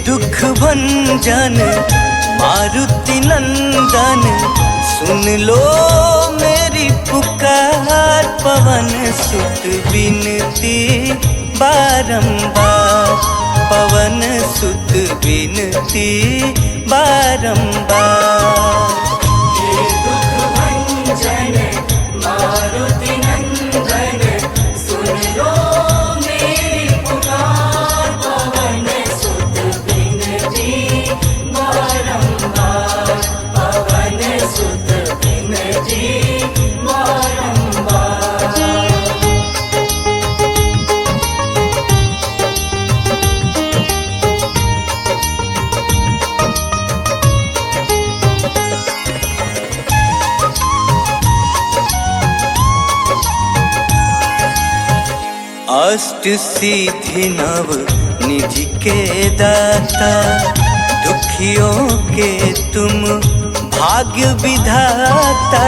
दुख भंजन मारुति नंदन, सुन लो मेरी पुकार। पवन सुत बिनती बारंबार, पवन सुत बिनती बारंबार। हे दुख भंजन मारुति नंदन, सुन लो मेरी पुकार। पवन सुत बिनती बारंबार, पवन सुत बिनती बारंबार। अष्ट सिद्धि नव निधि के दाता, दुखियों के तुम भाग्य विधाता।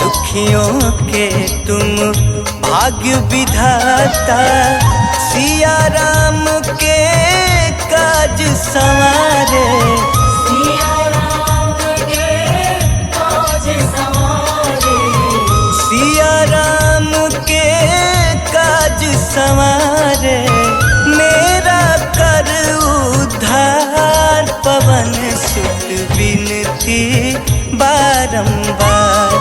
दुखियों के तुम भाग्य विधाता, सिया राम के काज संवारे। सिया राम के काज संवारे, सिया राम के काज संवारे, मेरा कर उद्धार। पवन सुत बिनती बारंबार,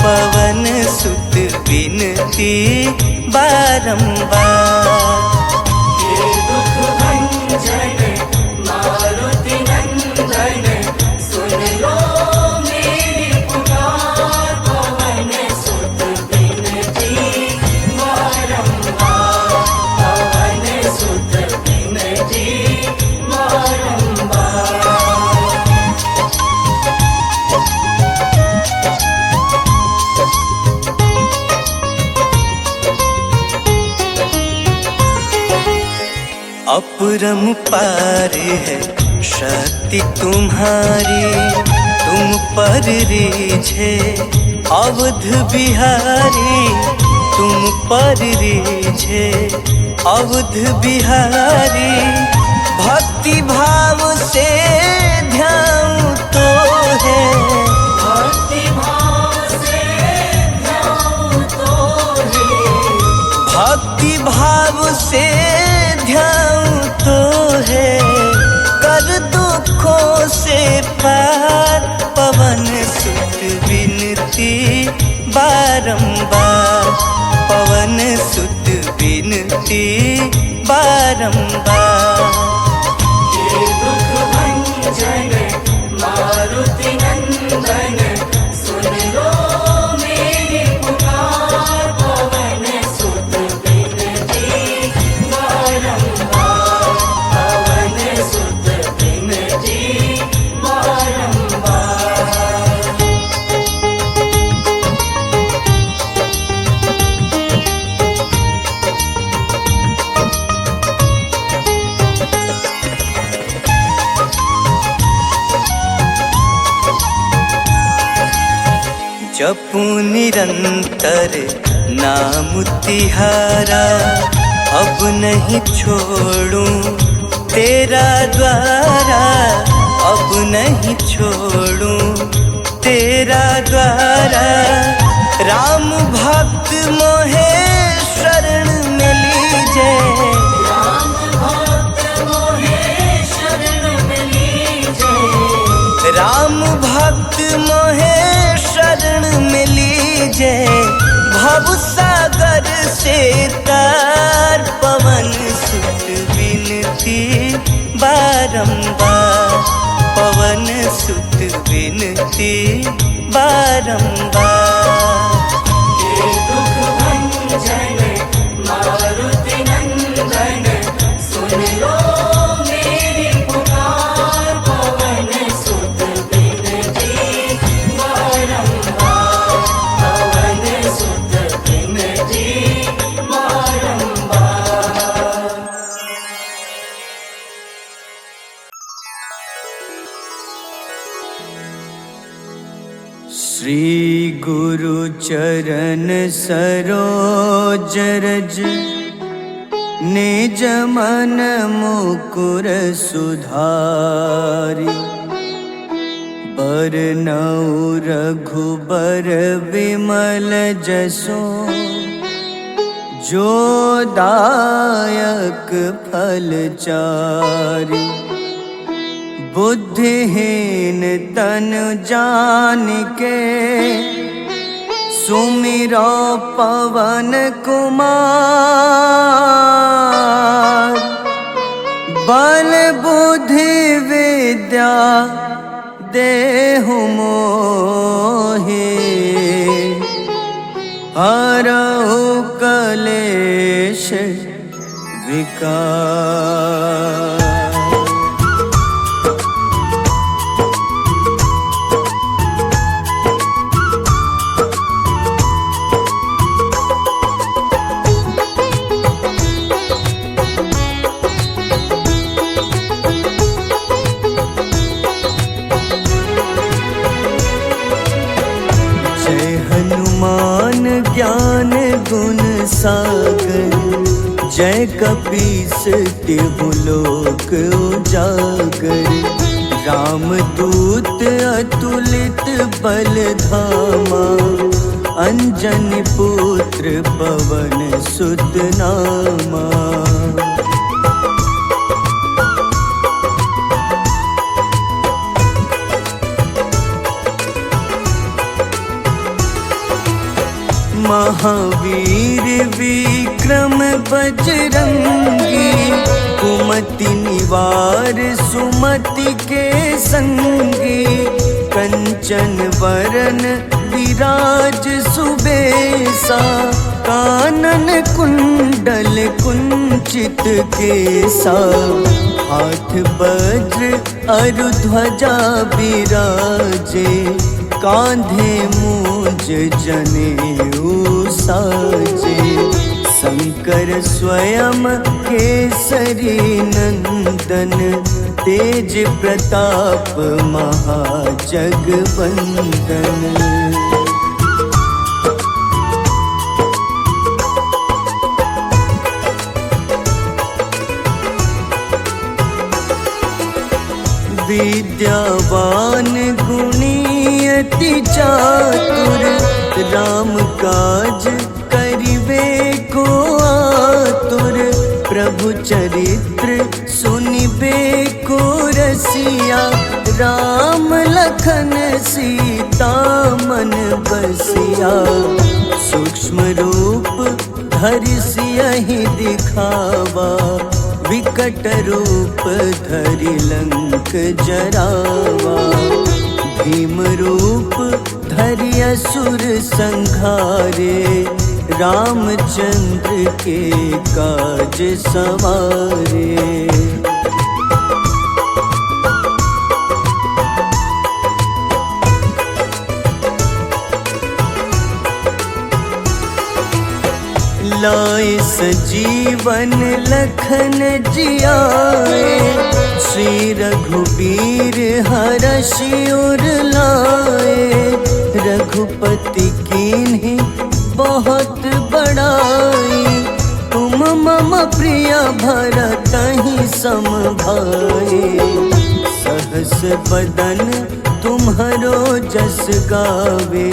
पवन सुत बिनती बारंबार। हे दुख भंजन मारुति नंदन, सुन लो मेरी पुकार। पवन सुत बिनती बारंबार, पवन सुत बिनती बारंबार। अपरंपार है शक्ति तुम्हारी, तुम पर रीझे अवध बिहारी। तुम पर रीझे अवध बिहारी, भक्ति भाव से ध्यान तो है। भक्ति भाव से ध्यान तो है, भक्ति भाव से ध्यान तो है, कर दुखों से पार। पवन सुत बिनती बारंबार, पवन सुत बिनती बारंबार। हे दुख भंजन मारुति नंदन, सुन लो मेरी पुकार। पवन सुत बिनती बारंबार, पवन सुत बिनती बारंबार। जपू निरंतर नाम तिहारा, अब नहीं छोड़ूं तेरा द्वारा। अब नहीं छोड़ूं तेरा द्वारा, राम भक्त मोहे शरण में लीजे। राम भक्त मोहे शरण में लीजे, राम भक्त मोहे शरण में लीजे। भव सागर से तार, पवन सुत बिनती बारंबार, पवन सुत बिनती बारंबार। हे दुख भंजन मारुति नंदन, सुन लो मेरी पुकार। पवन सुत बिनती बारंबार, पवन सुत बिनती बारंबार। श्री गुरु चरण सरोज रज, निज मन मुकुर सुधारि बरनउँ रघुबर विमल जसो जो दायक फल चारि बुद्धिहीन तनु जानिके सुमिरो पवन कुमार बल बुद्धि विद्या देहु मोहि हरहु कलेश विकार। हनुमान ज्ञान गुण सागर जय कपीस तिहु लोक उजागर रामदूत अतुलित बल धामा अंजनी पुत्र पवन सुत नामा। महावीर विक्रम बजरंगी कुमति निवार सुमति के संगी कंचन वरन विराज सुबेसा कानन कुंडल कुंचित केसा हाथ वज्र अरु ध्वजा बिराजे कांधे मूंज जनेऊ साजे शंकर स्वयं केसरी नंदन तेज प्रताप महाजगवंदन। विद्यावान गुणी अति चातुर राम काज करिबे को आतुर प्रभु चरित्र सुनिबे को रसिया राम लखन सीता मन बसिया सूक्ष्म रूप धरि सियहि दिखावा विकट रूप धरि लंक जरावा भीम रूप धरि असुर संहारे रामचंद्र के काज सवारे। लाए सजीवन लखन जियाए श्री रघुबीर हरषि उर लाए रघुपति कीन्ही बहुत बड़ाई तुम मम प्रिय भरतहि सम भाई सहस बदन तुम्हरो जस गावे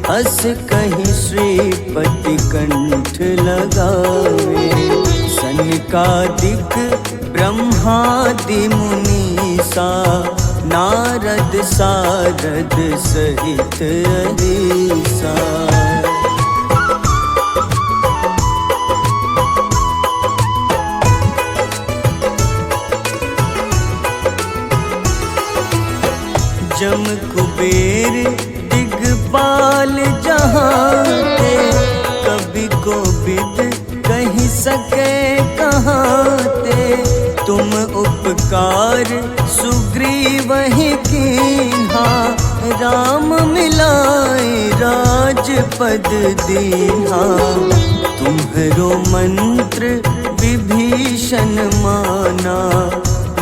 अस कहीं श्रीपति कंठ लगावे सनकादिक ब्रह्मादि मुनीसा नारद सारद सहित अहिसा। जम कुबेर दिगपाल जहाते कभी को विद कहीं सके कहाते तुम उपकार सुग्रीव ही कीन्हा राम मिलाए राजपद दीन्हा तुम्हरो मंत्र विभीषण माना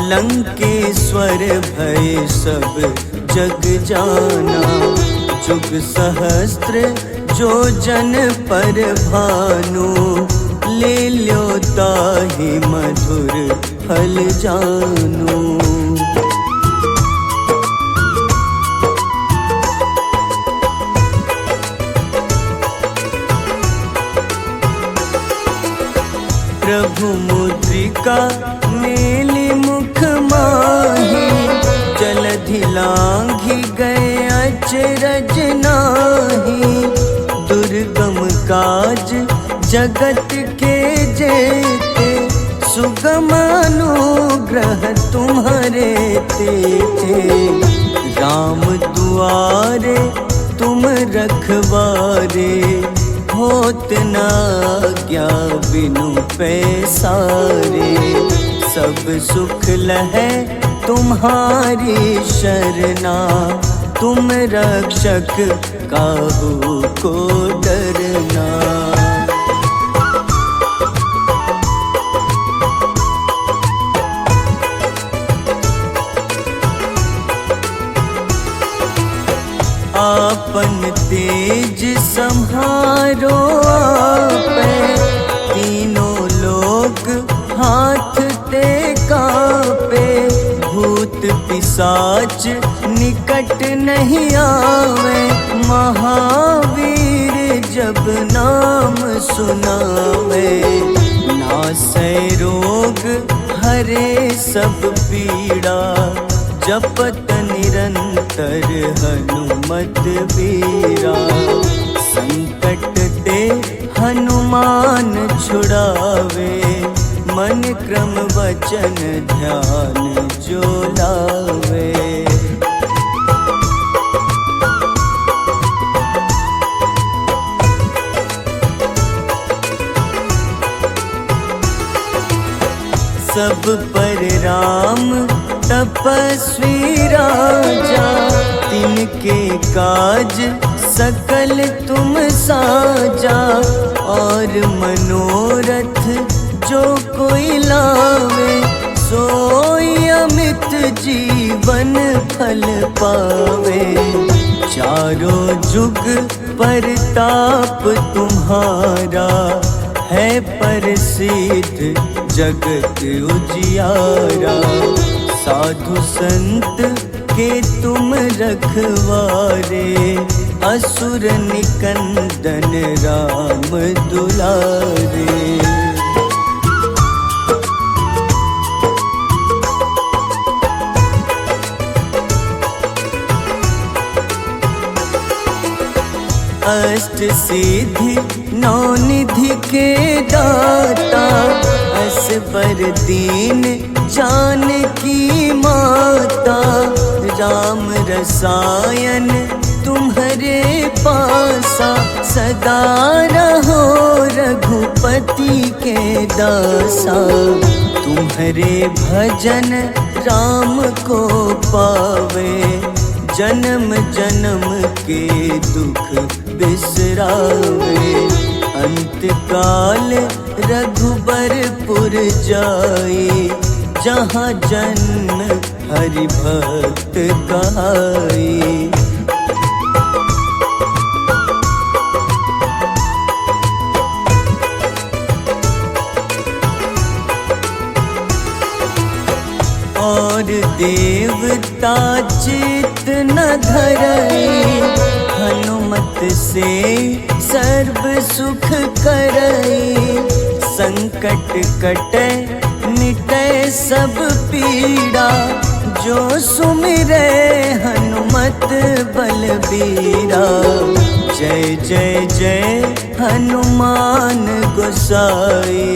लंकेश्वर भय सब जग जाना जुग सहस्त्र जो जन पर भानु ले लो ताहि मधुर फल जानो। प्रभु मुद्रिका मेली मुख माही, जलधि लांघि गए अचरज नाही। दुर्गम काज जगत के जेते, सुगम अनुग्रह तुम्हारे तेते। राम दुआरे तुम रखवारे, होत न आज्ञा बिनु पैसारे। सब सुख लहै तुम्हारी शरणा, तुम रक्षक काहू को डरना। आपन तेज सम्हारो आपै, तीनों लोक हाथ ते कापे। भूत पिशाच निकट नहीं आवे, महावीर जब नाम सुनावे। नासै रोग हरे सब पीड़ा, जपत निरंतर हनुमत बीरा। संकट ते हनुमान छुड़ावे, मन क्रम वचन ध्यान जो लावे। सब पर राम तपस्वी राजा, तिनके काज सकल तुम साजा। और मनोरथ जो कोई लावे, सोई अमित जीवन फल पावे। चारों जुग परताप तुम्हारा, है प्रसिद्ध जगत उजियारा। साधु संत के तुम रखवारे, असुर निकंदन राम दुलारे। अष्ट सिद्धि नौ निधि के दाता, असबर दीन जानकी माता। राम रसायन तुम्हारे पासा, सदा रहो रघुपति के दासा। तुम्हारे भजन राम को पावे, जन्म जन्म के दुख बिसरावे। अंत काल रघुबरपुर जाई, जहाँ जन्म हरि भक्त कहाई। और देवता चित न धरई, हनुमत से सर्व सुख करई। संकट कटे मिटे सब पीड़ा, जो सुमिरे हनुमत बलबीरा। जय जय जय हनुमान गोसाई,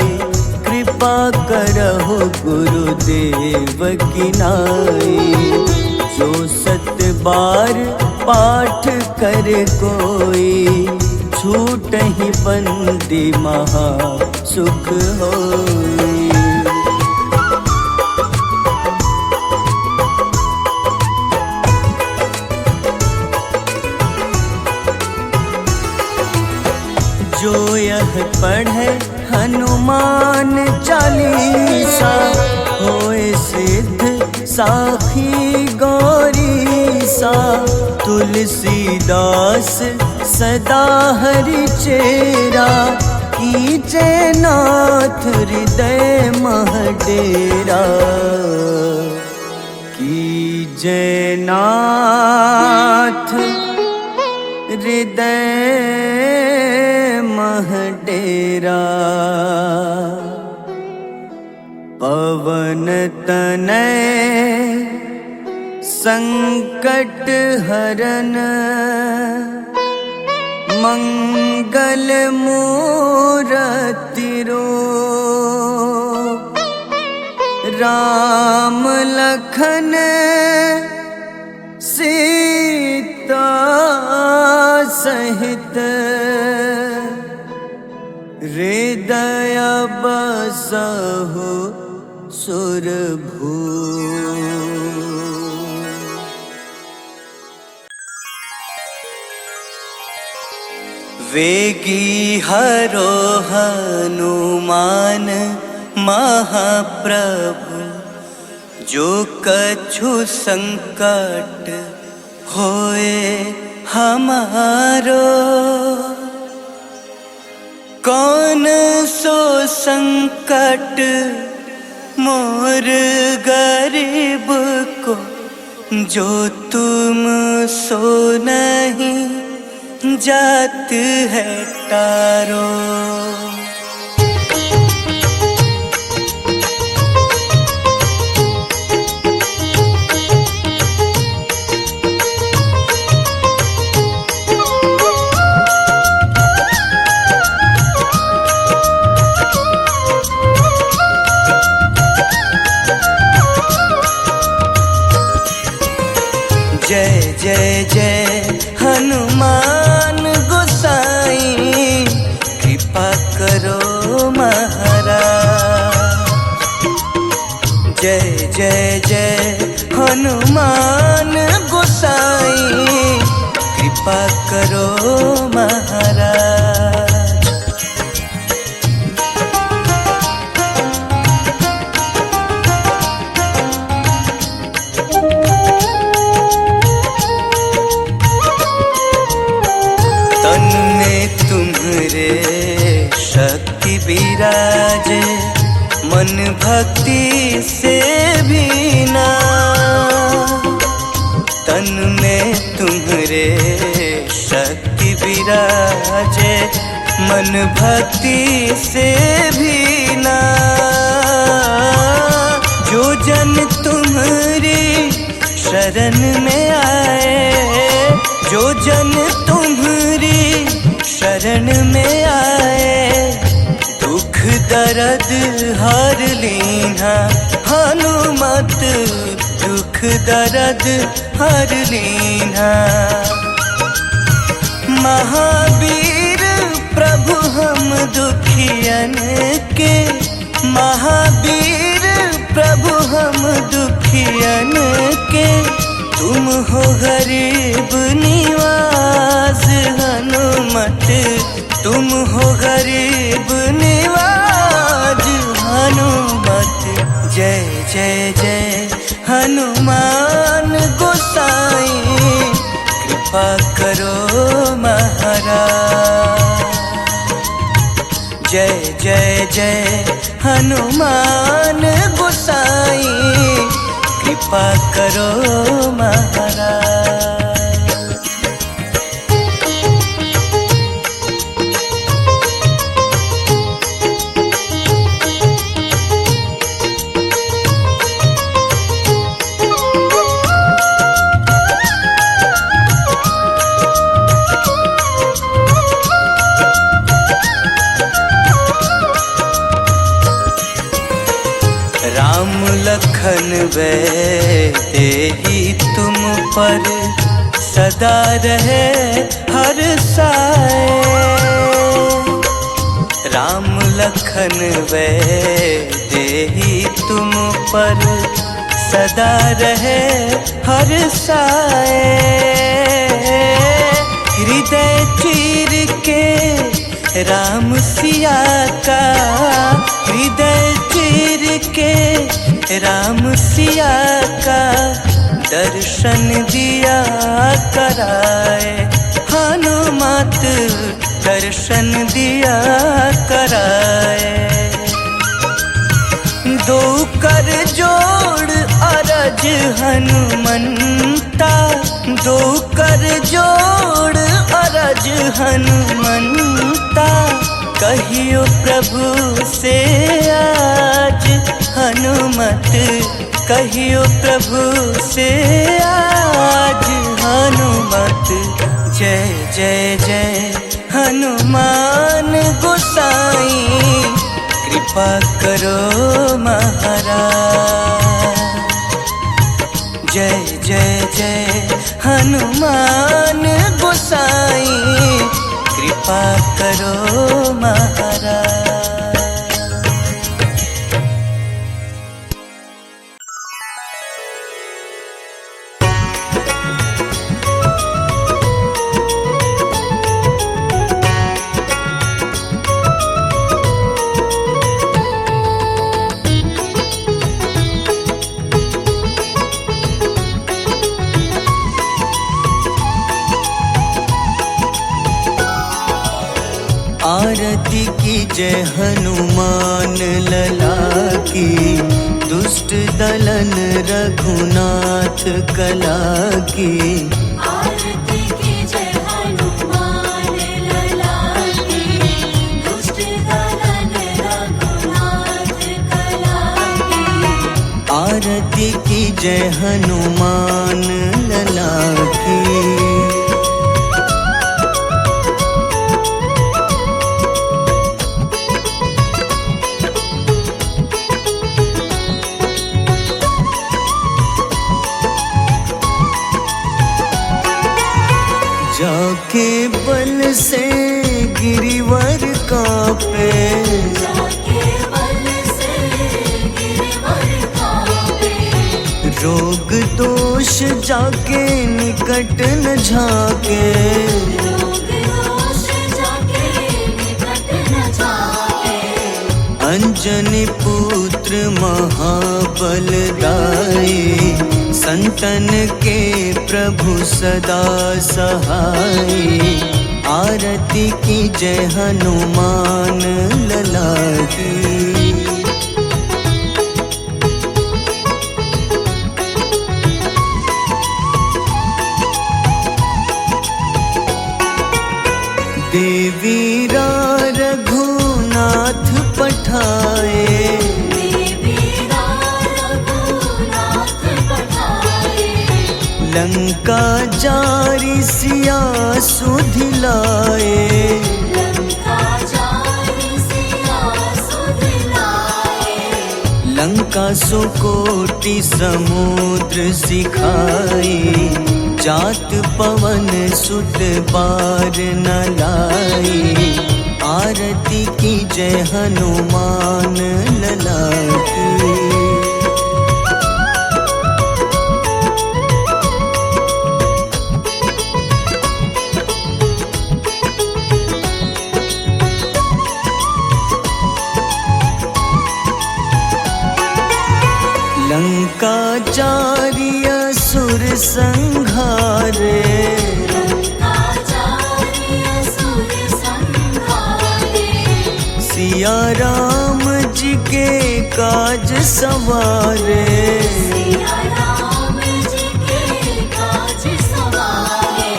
कृपा करहु गुरुदेव की नाई। जो सत बार पाठ करे कोई, छूटहि बंदी महा सुख होई। जो यह पढ़े हनुमान चालीसा, होए सिद्ध साखी गौरीसा। तुलसीदास सदा हरि चेरा, कीजे नाथ हृदय मह डेरा, कीजे नाथ हृदय मह डेरा। पवन तनय संकट हरन, मंगल मूरति रूप। राम लखन सीता सहित, हृदय बसहु सुरभूप। वेगी हरो हनुमान महाप्रभु, जो कछु संकट होए हमारो। कौन सो संकट मोर गरीब को, जो तुम सो नहीं जात है तारो। जय जय जय हनुमान गोसाई, कृपा करो महाराज। जय जय जय हनुमान गोसाई, कृपा करो महाराज। तन में तुम्हारे शक्ति विराजे, मन भक्ति से भीना। तन में तुम्हारे शक्ति विराजे, मन भक्ति से भीना। जो जन तुम्हारी शरण में आए, जो जन तुम्हारी शरण में आए, दुख दर्द हर लीना। हनुमत दुख दर्द हर लीना। महावीर प्रभु हम दुखियन के, महावीर प्रभु हम दुखियन के। तुम हो गरीब निवास हनुमत, तुम हो गरीब निवास हनुमत। जय जय जय हनुमान गोसाई, कृपा करो महाराज। जय जय जय हनुमान गोसाई, कृपा करो महाराज। राम लखन तेहि तुम पर सदा रहे हर साए। राम लखन तेहि तुम पर सदा रहे हर साए। हृदय चीर के राम सिया का, हृदय चीर के राम सिया का दर्शन दिया कराए। हनुमत दर्शन दिया कराए। दो कर जोड़ अरज हनुमंता, दो कर जोड़ अरज हनुमंता, कहियो प्रभु से आज हनुमत, कहियो प्रभु से आज हनुमत। जय जय जय हनुमान गोसाई, कृपा करो महाराज। जय जय जय हनुमान गोसाई, कृपा करो महाराज। आरती की जय हनुमान लला की, दुष्ट दलन रघुनाथ कला की। आरती की जय हनुमान लला की, दुष्ट दलन रघुनाथ कला की। आरती की जय हनुमान लला की। जाके बल से गिरिवर कांपे, जाके बल से गिरिवर कांपे। रोग दोष जाके निकट न झाके, रोग दोष जाके निकट न झाके। अंजनी पुत्र महाबल दाई, संतन के प्रभु सदा सहाय। आरती की जय हनुमान लला की। देवीरा रघुनाथ पठाए, देवीरा रघुनाथ पठाए। लंका जारी सिया सुधिलाए, लंका जारी सिया सुधिलाए। लंका सुकोटि समुद्र सिखाई। जात पवन सुत बार न लाई। आरती की जय हनुमान लला की। लंका जारी असुर संहारे, लंका जारी असुर संहारे। सिया राम जी के काज सवारे। सिया राम जी के काज सवारे।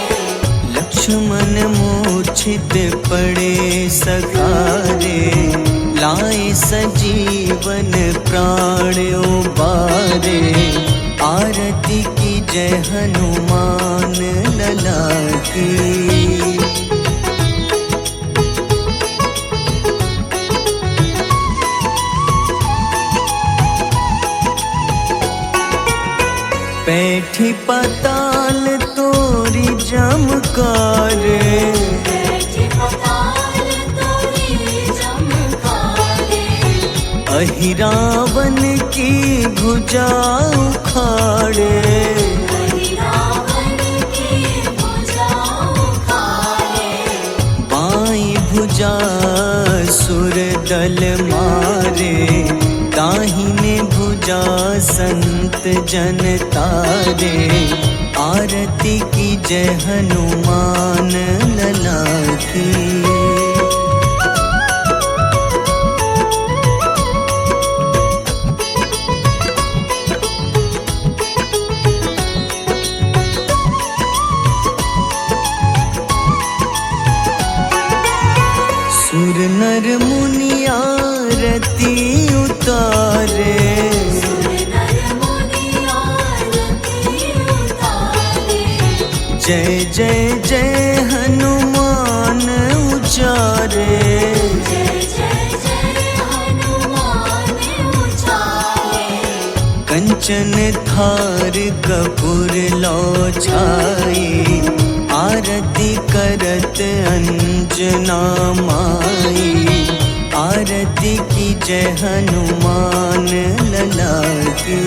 लक्ष्मण मूर्छित पड़े सखारे। लाए सजीवन प्राण उबारे। आरती की जय हनुमान लला की। बैठी पाताल तोरी जमकारे। बैठी पाताल तोरी जमकारे। अहिरावन की भुजा उखाड़े। अहिरावन की भुजा उखाड़े। बाईं भुजा सुर दल मारे। दाहिने भुजा संत जन तारे। आरती की जय हनुमान लला की। सुर नर मुनि आरती उतारे, सुर नर मुनि आरती उतारे। जय जय जय हनुमान उचारे, जय जय जय हनुमान उचारे। कंचन थार कपूर लो छाई, आरती करत अंजना माई। आरती की जय हनुमान लला की।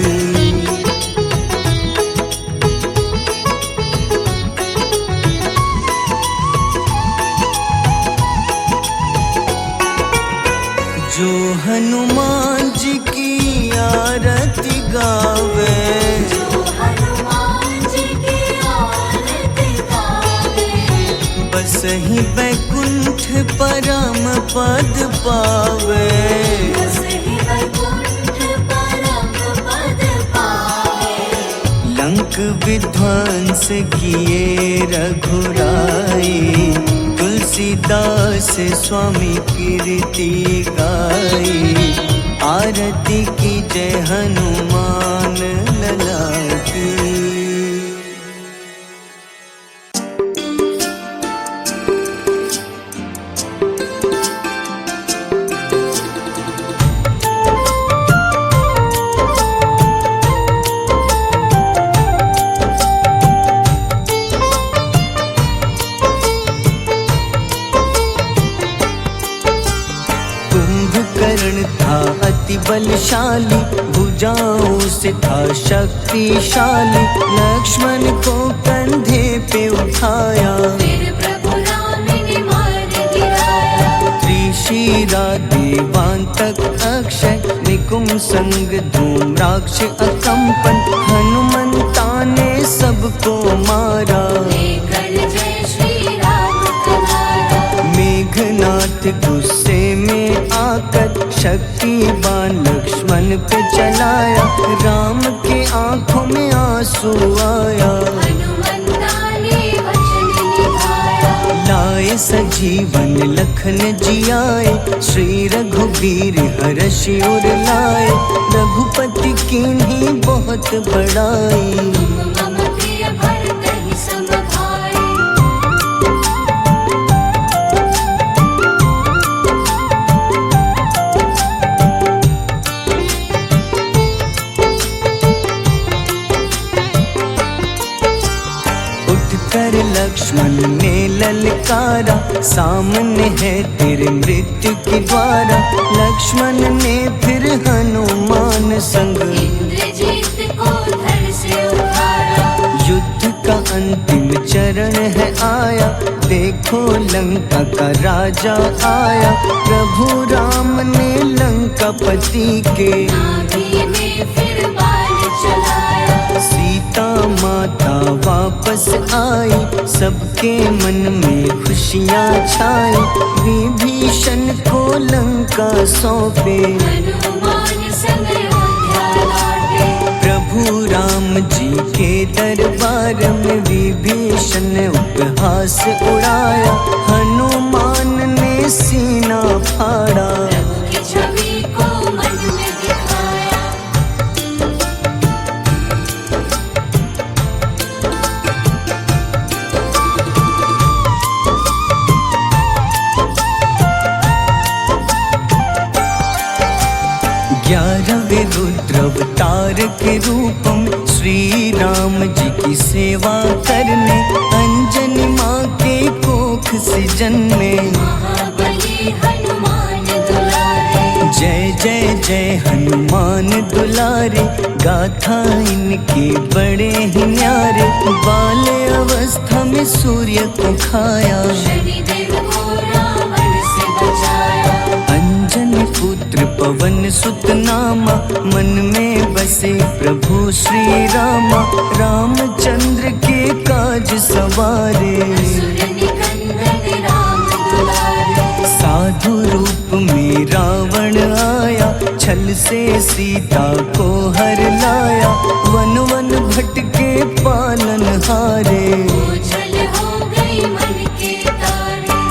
जो हनुमान जी की आरती गावे, जो हनुमान जी की आरती गावे। बस ही बैकुंठ परम पद पावे। बस ही वैकुंठ परम पद पावे। लंक विध्वंस किए रघुराई, तुलसीदास स्वामी कीर्ति गाई। आरती की जय हनुमान लला की। कुंभकर्ण था अति बलशाली, भुजाओं से था शक्तिशाली। लक्ष्मण को कंधे पे उठाया, फिर प्रभु राम ने मार गिराया। त्रिशिरा देवांतक अक्षय, निकुंभ संग धूम्राक्ष अकंपन। हनुमंता ने सबको मारा, लेकर जय श्री राम कनारा। मेघनाथ गुस्से में आकर शक्तिवान लक्ष्मण पे चलाया। राम के आंखों में आंसू आया, हनुमंता ने वचन निभाया। लाए सजीवन लखन जियाए, श्री रघुबीर हर्षि उर लाए। रघुपति कीन्ही बहुत बड़ाई, तुम मम प्रिय भरत ही सम भाई। कर लक्ष्मण ने ललकारा, सामने है तेरे मृत्यु की द्वारा। लक्ष्मण ने फिर हनुमान संग, इंद्रजीत को धड़ से उतारा। युद्ध का अंतिम चरण है आया, देखो लंका का राजा आया। प्रभु राम ने लंकापति के, नाभि में फिर बाण चलाया। सीता माता वापस आई, सबके मन में खुशियाँ छाई। विभीषण को लंका सौंपे, हनुमान संग अयोध्या लौटे। प्रभु राम जी के दरबार में विभीषण ने उपहास उड़ाया। हनुमान ने सीना फाड़ा, प्रभु की छवि को मन में दिखाया। ग्यारहवें रुद्र अवतार के रूपम, श्री राम जी की सेवा करने। अंजनी माँ के कोख से जन्मे, महाबली हनुमान दुलारे। जय जय जय हनुमान दुलारे। गाथा इनके बड़े ही न्यारे, बाल अवस्था में सूर्य को खाया। शनिदेव को रावण से बचाया। अंजन पुत्र पवन सुत नामा, मन में बसे प्रभु श्री रामा। रामचंद्र के काज सवारे, असुर निकंदन राम दुलारे। साधु रूप में रावण आया, छल से सीता को हर लाया। वन वन भटके पालन हारे, ओझल हो गई मन के तारे।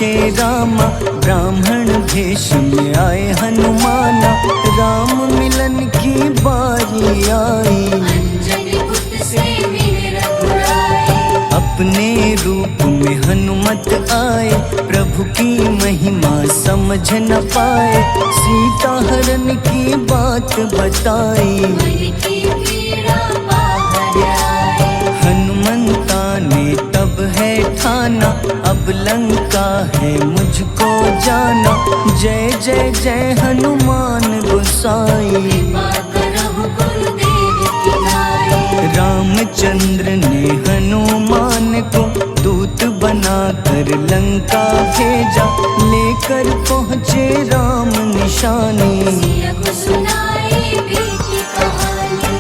पूछे रामा, ब्राह्मण भेष में आए हनुमाना। राम मिलन की बारी आई, अंजनी पुत्र से मिले रघुराई। अपने रूप में हनुमत आए, प्रभु की महिमा समझ न पाए। सीता हरण की बात बताई, मन की पीड़ा बाहर आई। हनुमंता ने तब है ठाना, अब लंका है मुझको जाना। जय जय जय हनुमान गोसाई, कृपा करहु गुरुदेव की नाई। रामचंद्र ने हनुमान को दूत बनाकर लंका भेजा। लेकर पहुँचे राम निशानी, सिया को सुनाई बीती कहानी।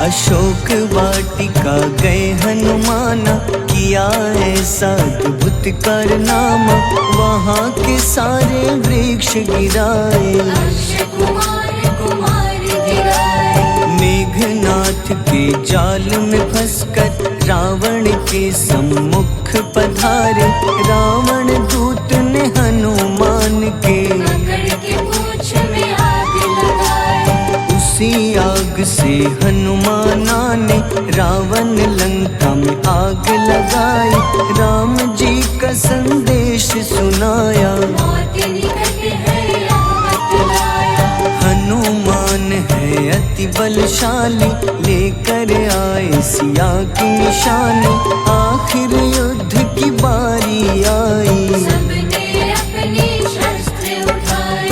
अशोक वाटिका गए हनुमाना, किया ऐसा अद्भुत कारनामा। वहाँ के सारे वृक्ष गिराए, अक्षय कुमार कुमार गिराए। मेघनाथ के जाल में फंसकर रावण के सम्मुख पधारे। रावण दूत ने हनुमान के पकड़ के पूंछ में आग लगाए। उसी आग से हनुमाना ने रावण लंका में आग लगाई। राम जी का संदेश सुनाया, मौत निकट है यह बतलाया। हनुमान है अति बलशाली, लेकर आए सिया की निशानी। आखिर युद्ध की बारी आई, सबने अपने शस्त्र उठाए।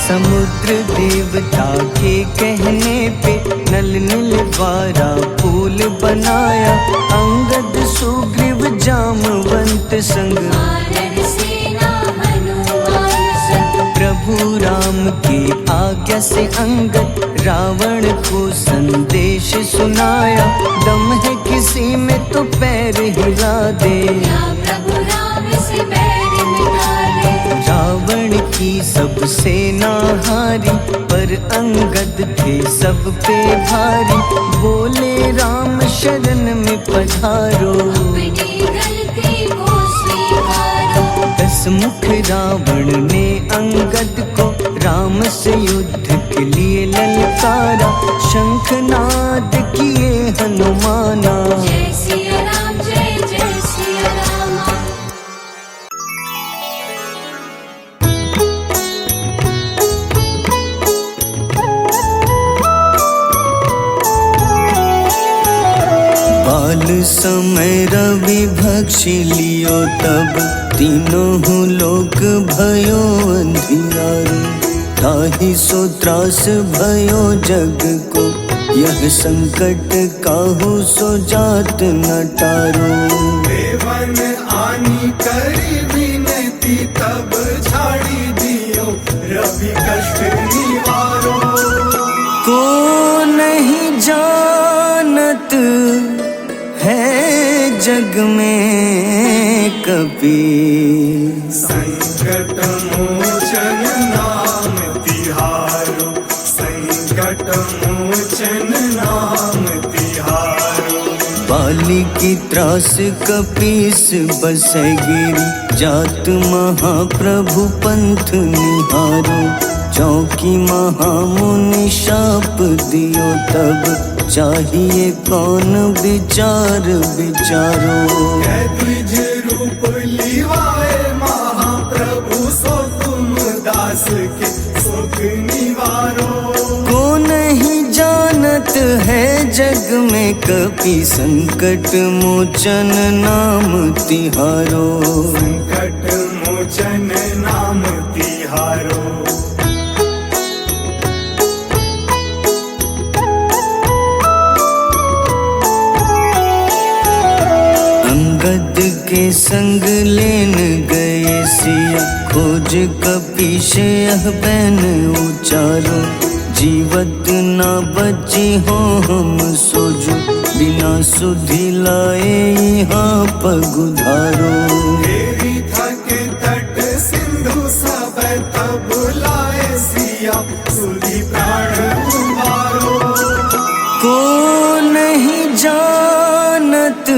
समुद्र देवता के कहने पे नल नीलवारा पुल बनाया। अंगद सुग्रीव जामवंत संग, वानर सेना हनुमान संग। प्रभु राम की आज्ञा से अंगद रावण को संदेश सुनाया। दम है किसी में तो पैर हिला दे, या प्रभु राम से बैर मिटा दे। रावण की सब सेना हारी, पर अंगद थे सब पे भारी। बोले राम शरण में पधारो, अपनी गलती को स्वीकारो। 10 मुख रावण ने अंगद को राम से युद्ध के लिए ललकारा। शंखनाद किए हनुमाना, जय सिया राम जय जय सिया राम। बाल समय रवि भक्षी लियो, तब तीनों लोक भयो अंधियारो। ताहि सो त्रास भयो जग को, यह संकट काहू सो जात न टारो। देवन आनी करी विनती, तब झाड़ी दियो रवि कष्ट निवारो। को नहीं जानत है जग में कपि, संकट मोचन नाम तिहारो। संकट मोचन नाम तिहारो। बाली की त्रास कपीस बसै गिरी, जात महाप्रभु पंथ निहारो। चौकी महामुनि शाप दियो, तब चाहिए कौन विचार विचारो। द्विज रूप लिवाए महाप्रभु, सो तुम दास के सुख निवारो। को नहीं जानत है जग में कपि, संकट मोचन नाम तिहारो। संकट मोचन नाम तिहारो। अंगद के संग लेन गए सिया, खोज कपि ईशे यह बैन उचारो, जीवत ना बची हो हम सोजो, बिना सुधि लाए यहाँ पगुधारो। तेरी थक तट सिंधु सब तब लाए सिया, सुधि प्राण उबारो। को नहीं जानत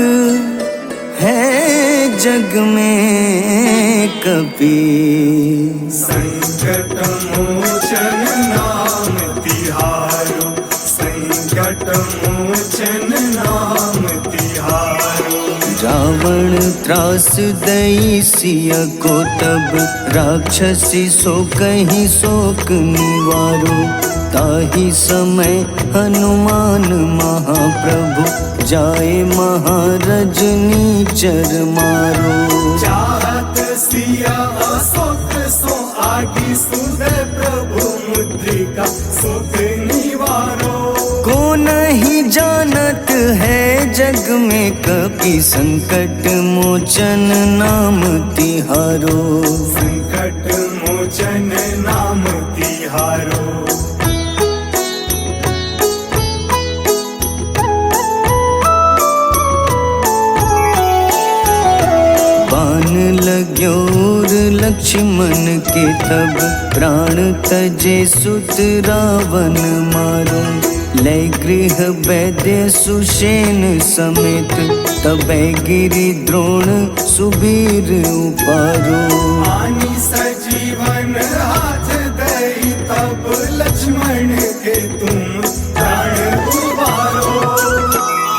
है जग में कभी, संकट मोचन नाम तिहारो, संकट मोचन नाम तिहारो। रावण त्रास दई सिया को तब, राक्षसी सो कहीं शोक निवारो। ताही समय हनुमान महाप्रभु, जाए महारजनी चर मारो। चाहत सिया अशोक सो आगी, सुदय प्रभु मुद्रिका सुख निवारो। को नहीं जानत है जग में कपि, संकट मोचन नाम तिहारो। संकट मोचन नाम तिहारो। बाण लाग्योर लक्ष्मण के तब, प्राण तजे सुत रावण मारो। लय गृह वैद्य सुषेण समेत, तबै गिरि द्रोण सुबीर उपारो। आनी सजीवन हाथ दई, तब लक्ष्मण के तुम प्राण उबारो।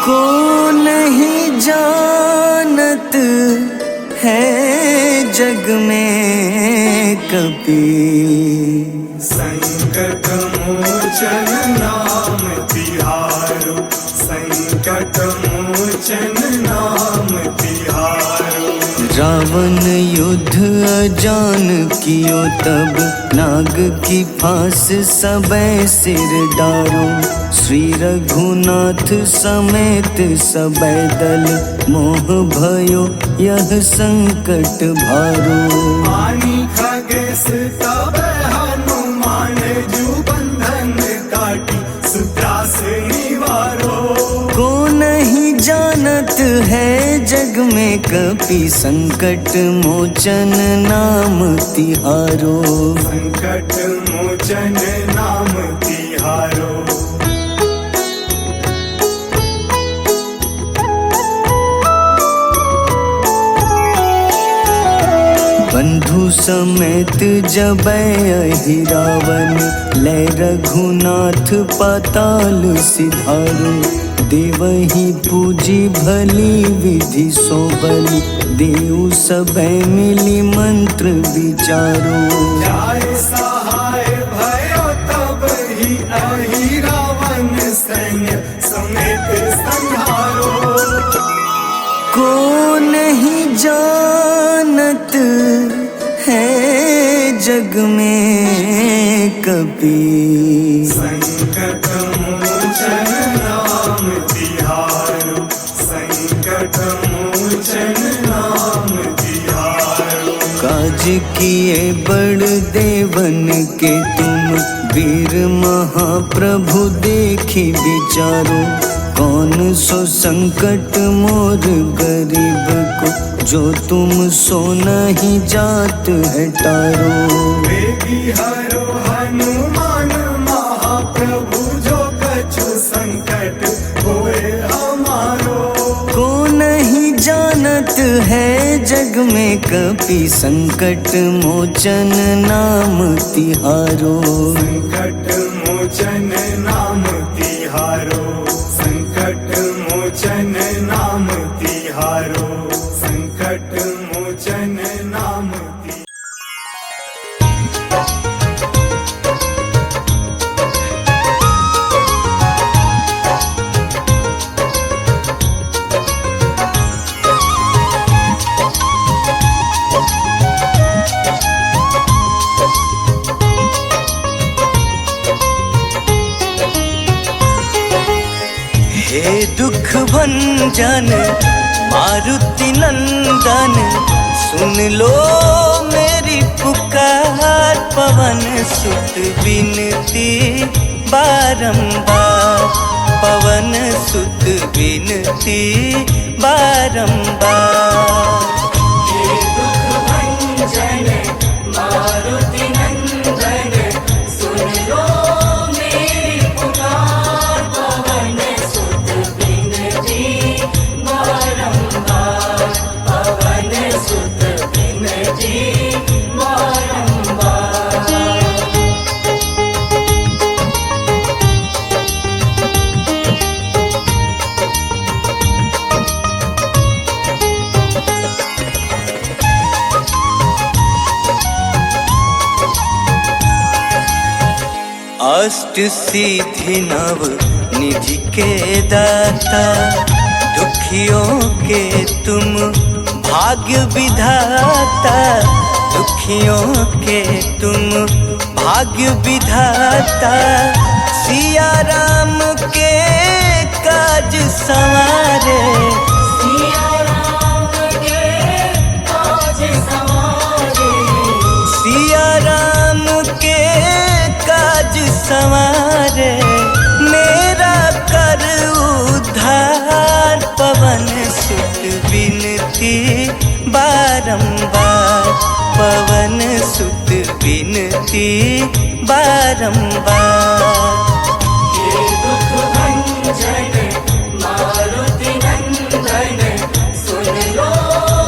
को नहीं जानत है जग में कभी, संकट मोचन नाम तिहारो, संकट मोचन नाम तिहारो। रावण युद्ध अजान कियो तब, नाग की फांस सबै सिर डारो। श्री रघुनाथ समेत सबै दल, मोह भयो यह संकट भारो। आनी खगेश तब हनुमान, जू बंधन काटी सुत्रास निवारो। को नहीं जानत है जग में कपि, संकट मोचन नाम तिहारो। संकट मोचन नाम तिहारो। बंधु समेत जबै अहि रावण, लय रघुनाथ पाताल सिधारो। देवही पूजी भली विधि सो बलि, देव सबै मिली मंत्र विचारो। जाय सहाय भयो तब ही अहि रावण, सैन्य समेत संहारो। को नहीं जानत है जग में कभी, संकट मोचन नाम तिहारो, संकट मोचन नाम तिहारो। काज किए बड़ देवन के तुम, वीर महाप्रभु देखी विचारो। कौन सो संकट मोर गरीब को, जो तुम सो नहीं जात है टारो। वेगी हरो हनुमान महाप्रभु, जो कछु संकट होए हमारो। को नहीं जानत है जग में कपि, संकट मोचन नाम तिहारो। संकट मोचन नाम तिहारो, संकट मोचन नाम तिहारो, संकट मोचन नाम तिहारो। हे दुख भंजन मारुति नंदन, सुन लो मेरी मेरी पुकार पवन सुत बिनती बारंबार, पवन सुत बिनती बारंबार। हे दुख भंजन मारुति नंदन, सुन लो मेरी पुकार पवन सुत बिनती बारंबार, पवन सुत बिनती बारंबार। अष्ट सिद्धि नव निधि के दाता, दुखियों के तुम भाग्य विधाता, दुखियों के तुम भाग्य विधाता। सिया राम के काज संवारे, सिया राम के काज संवारे, सिया राम के काज संवारे। मेरा कर उद्धार पवन सुत बिनती बारंबार, पवन सुत बिनती बारंबार। हे दुख भंजन मारुति नंदन, सुन लो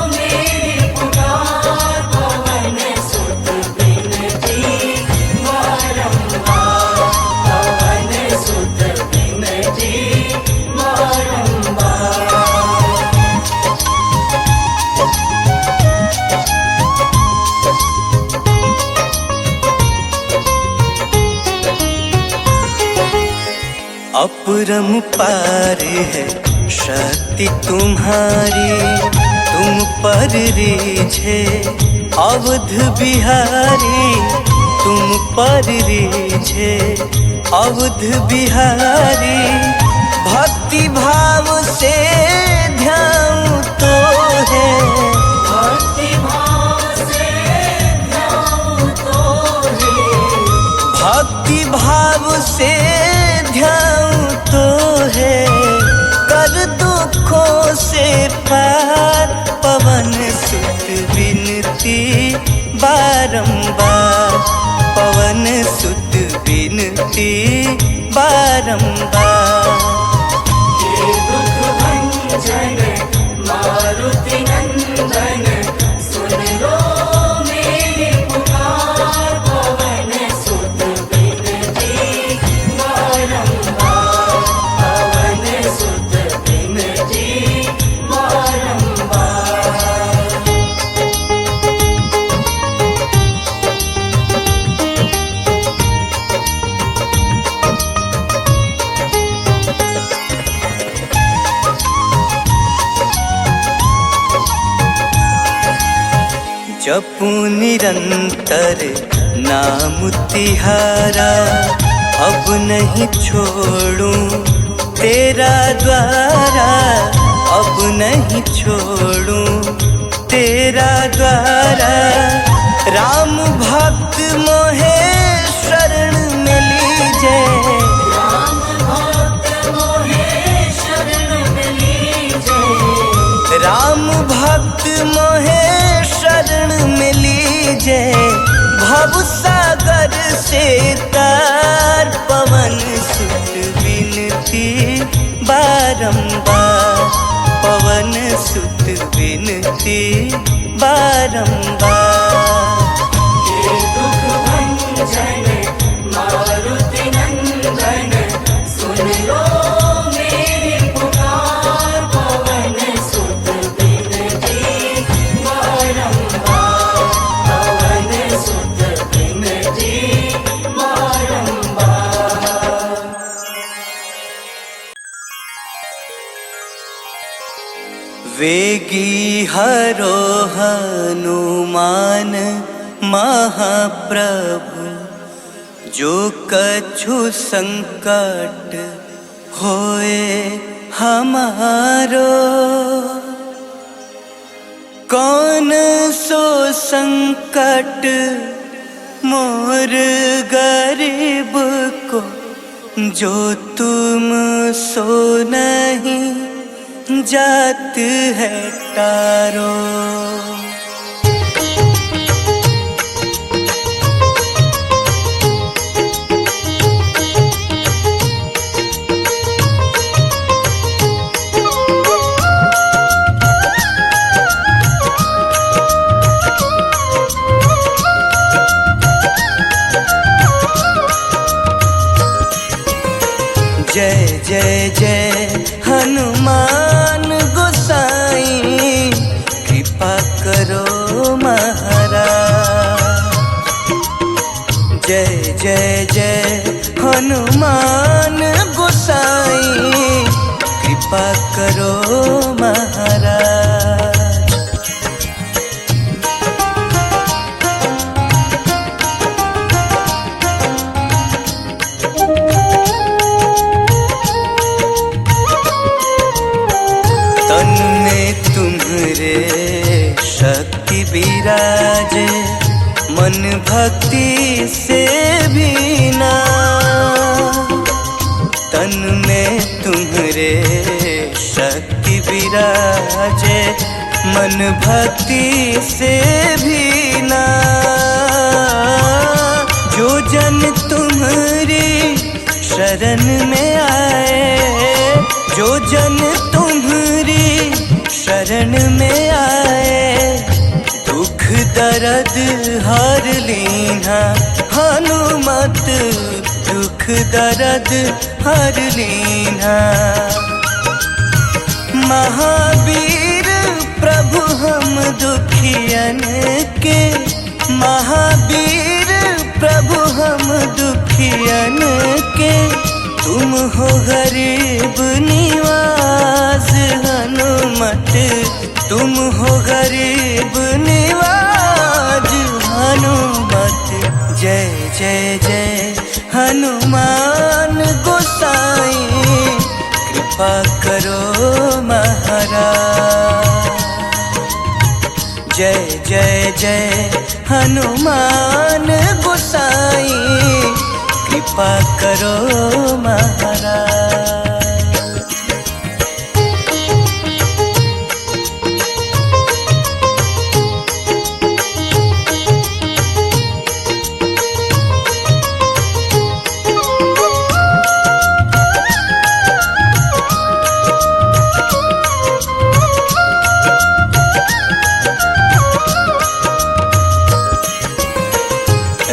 मेरी पुकार पवन सुत बिनती बारंबार, पवन सुत बिनती बारंबार। अपरंपार है शक्ति तुम्हारी, तुम पर रीझे अवध बिहारी, तुम पर रीझे अवध बिहारी। भक्ति भाव से ध्यान तो है, भक्ति भाव से ध्यान तो है, भक्ति भाव से ध्यान तो है। कर दुखों से पार पवन सुत बिनती बारंबार, पवन सुत बिनती बारंबार। हे दुख भंजन मारुति नंदन, सुन लो मेरी पुकार पवन सुत बिनती बारंबार, पवन सुत बिनती बारंबार। जपू निरंतर नाम तिहारा, अब नहीं छोड़ूं तेरा द्वारा, अब नहीं छोड़ूं तेरा द्वारा। राम भक्त मोहे शरण में लीजे, राम भक्त मोहे शरण में लीजे, राम भक्त मोहे शरण में लीजे। भव सागर से तार पवन सुत बिनती बारंबार, पवन सुत बिनती बारंबार। हे दुख भंजन मारुति नंदन, सुन लो मेरी पुकार पवन सुत बिनती बारंबार, पवन सुत बिनती बारंबार। वेगी हरो हनुमान महाप्रभु, जो कछु संकट होए हमारो। कौन सो संकट मोर गरीब को जो तुम सो नहीं जात है तारो। जय जय जय हनुमान गोसाई, कृपा करो महाराज। जय जय जय हनुमान गोसाई, कृपा करो महाराज। तन में तुम्हारे शक्ति विराजे, मन भक्ति से भी ना। तन में तुम्हारे शक्ति विराजे, मन भक्ति से भी ना। जो जन तुम्हारी शरण में आए, जो जन तुम्हारी शरण में आए, दुख दर्द हर लीना हनुमत, दुख दर्द हर लीना। महावीर प्रभु हम दुखियन के, महावीर प्रभु हम दुखियन के, तुम हो गरीब निवास हनुमत, तुम हो गरीब निवास हनुमत। जय जय जय हनुमान गोसाई, कृपा करो महाराज। जय जय जय हनुमान गोसाई, कृपा करो महाराज।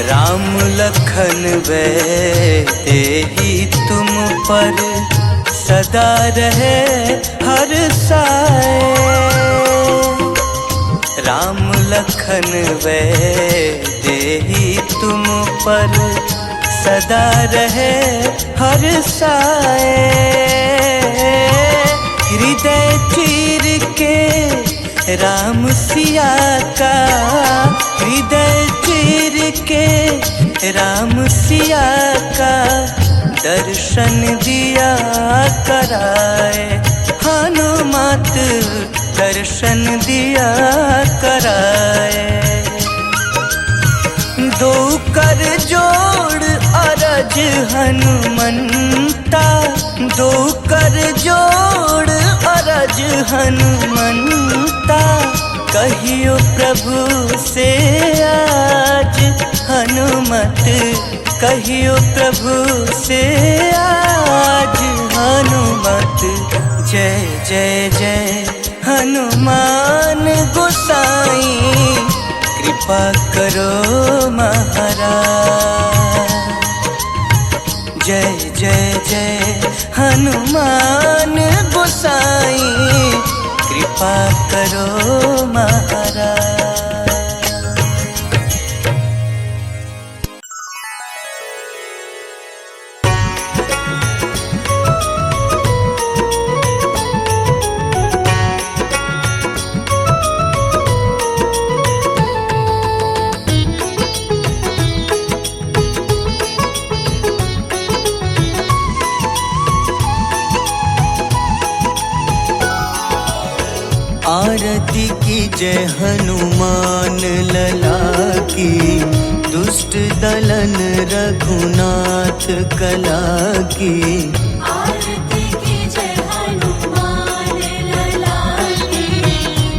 राम लखन वे तेहि तुम पर सदा रहे हर साए। राम लखन वे तेहि तुम पर सदा रहे हर साए। हृदय चीर के राम सिया का, हृदय चीर के राम सिया का, दर्शन दिया कराए हनुमत, दर्शन दिया कराए। दो कर जोड़ अरज हनुमंता, दो कर जोड़ अरज हनुमंता, कहियो प्रभु से आज हनुमत, कहियो प्रभु से आज हनुमत। जय जय जय हनुमान गोसाई, कृपा करो महाराज। जय जय जय हनुमान गोसाई, कृपा करो महाराज। आरती की जय हनुमान लला की, दुष्ट दलन रघुनाथ कला की। आरती की जय हनुमान लला की,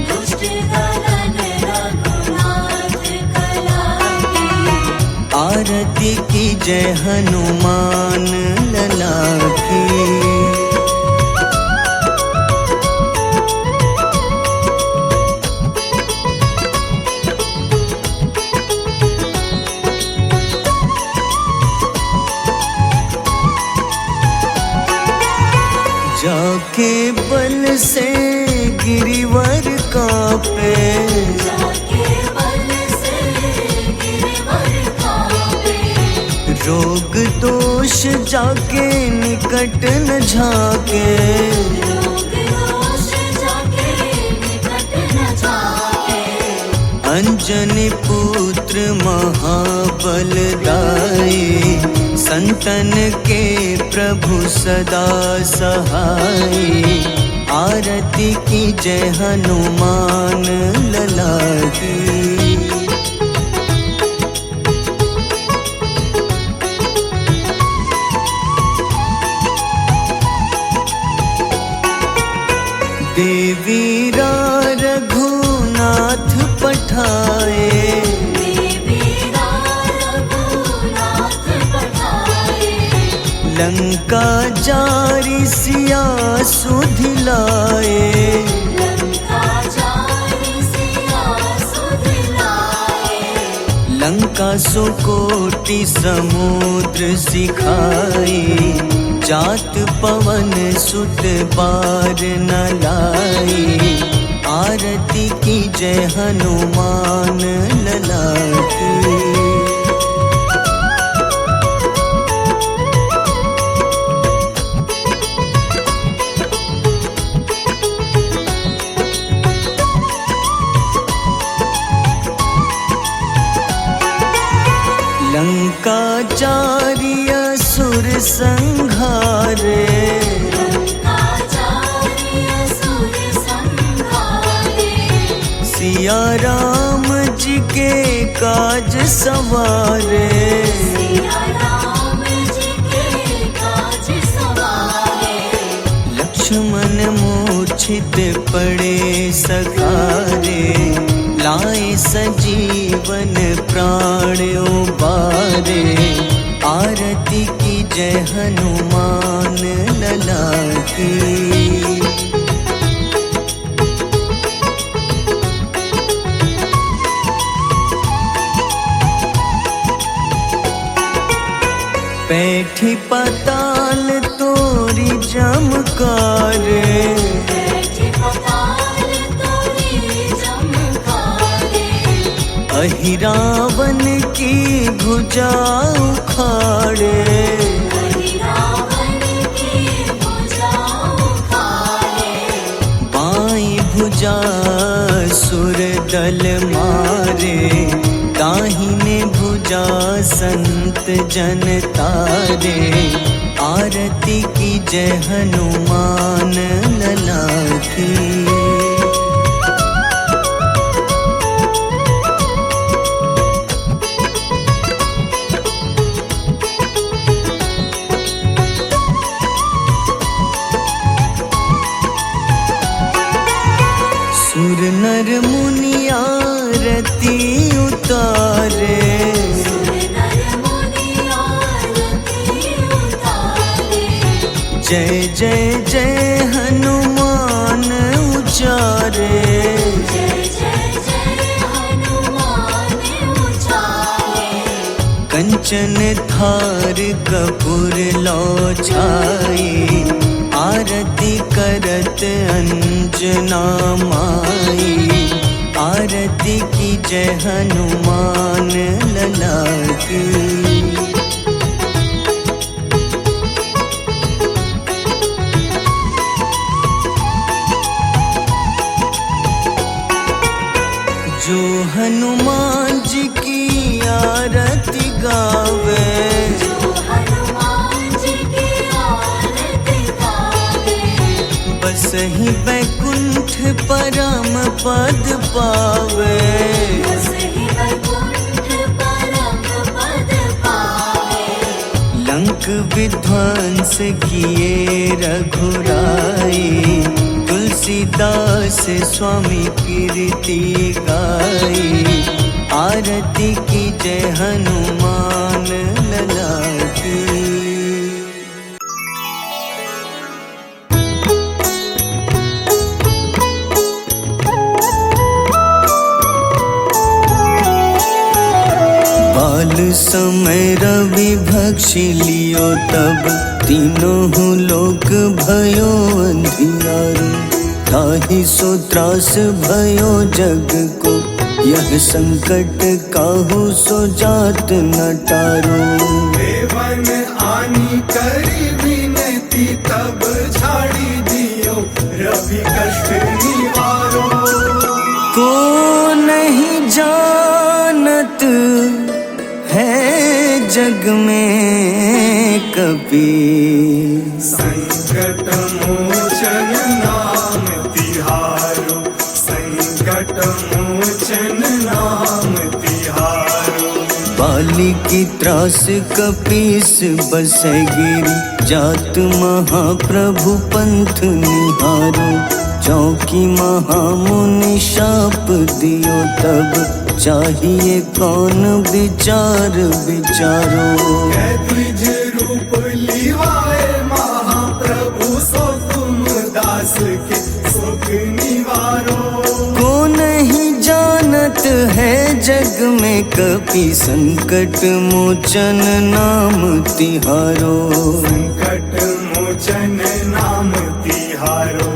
दुष्ट दलन रघुनाथ कला की। आरती की जय हनुमान लला की। जाके बल से गिरिवर कांपे, जाके बल से गिरवर कांपे। रोग दोष जाके निकट न झाके। रोग दोष जाके निकट न जाके। अंजनी पुत्र महाबल दाई, संतन के प्रभु सदा सहाय। आरती की जय हनुमान लला की। देवीरा रघुनाथ पठाए, देवीरा रघुनाथ पठाए। लंका जारी सिया सुधिलाए। लंका जारी सिया सुधिलाए। लंका सुकोटि समुद्र सिखाई, जात पवन सुत बार न लाई। आरती की जय हनुमान लला की। लंका जारी असुर संघारे, लंका जारी असुर संघारे। सिया राम जी के काज सवारे। सिया राम जी के काज सवारे। लक्ष्मण मूर्छित पड़े सखारे, लाए सजीवन प्राण उबारे। आरती की जय हनुमान लला की। बैठी पाताल तोरी जमकारे, बैठी पताल तोरी जमकारे। अहिरावन की भुजा उखाड़े। रावण की भुजा उखाड़े। बाईं भुजा सुर दल मारे, दाहिने भुजा संत जन तारे। आरती की जय हनुमान लला की। सुर नर मुनि आरती उतारे, सुर नर मुनि आरती उतारे। जय जय जय हनुमान उचारे। जय जय जय हनुमान उचारे। कंचन थार कपूर लो छाई, आरती करत अंजना माई। आरती की जय हनुमान लला की। जो हनुमान जी की आरती गावे, जो हनुमान जी की आरती गावे। बस ही बैकुंठ परम पद पावे। बसहि वैकुंठ परम पद पावे। लंक विध्वंस किए रघुराई, तुलसीदास स्वामी कीर्ति गाई। आरती की जय हनुमान लला की। बाल समय रवि भक्षी लियो तब, तीनों लोक भयो अंधियारो। ताहि सो त्रास भयो जग को, यह संकट काहू सो जात न टारो। देवन आनी करी विनती, तब झाड़ी दियो रवि कष्ट निवारो। को नहीं जानत है जग में कपि, संकट मोचन नाम तिहारो। संकट मोचन नाम तिहारो। बाली की त्रास कपीस बसै गिरी, जात महाप्रभु पंथ निहारो। चौकी महामुनि शाप दियो तब, चाहिए कौन विचार विचारो। द्विज रूप लिवाए महाप्रभु, सो तुम दास के सुख निवारो। को नहीं जानत है जग में कपि, संकट मोचन नाम तिहारो। संकट मोचन नाम तिहारो।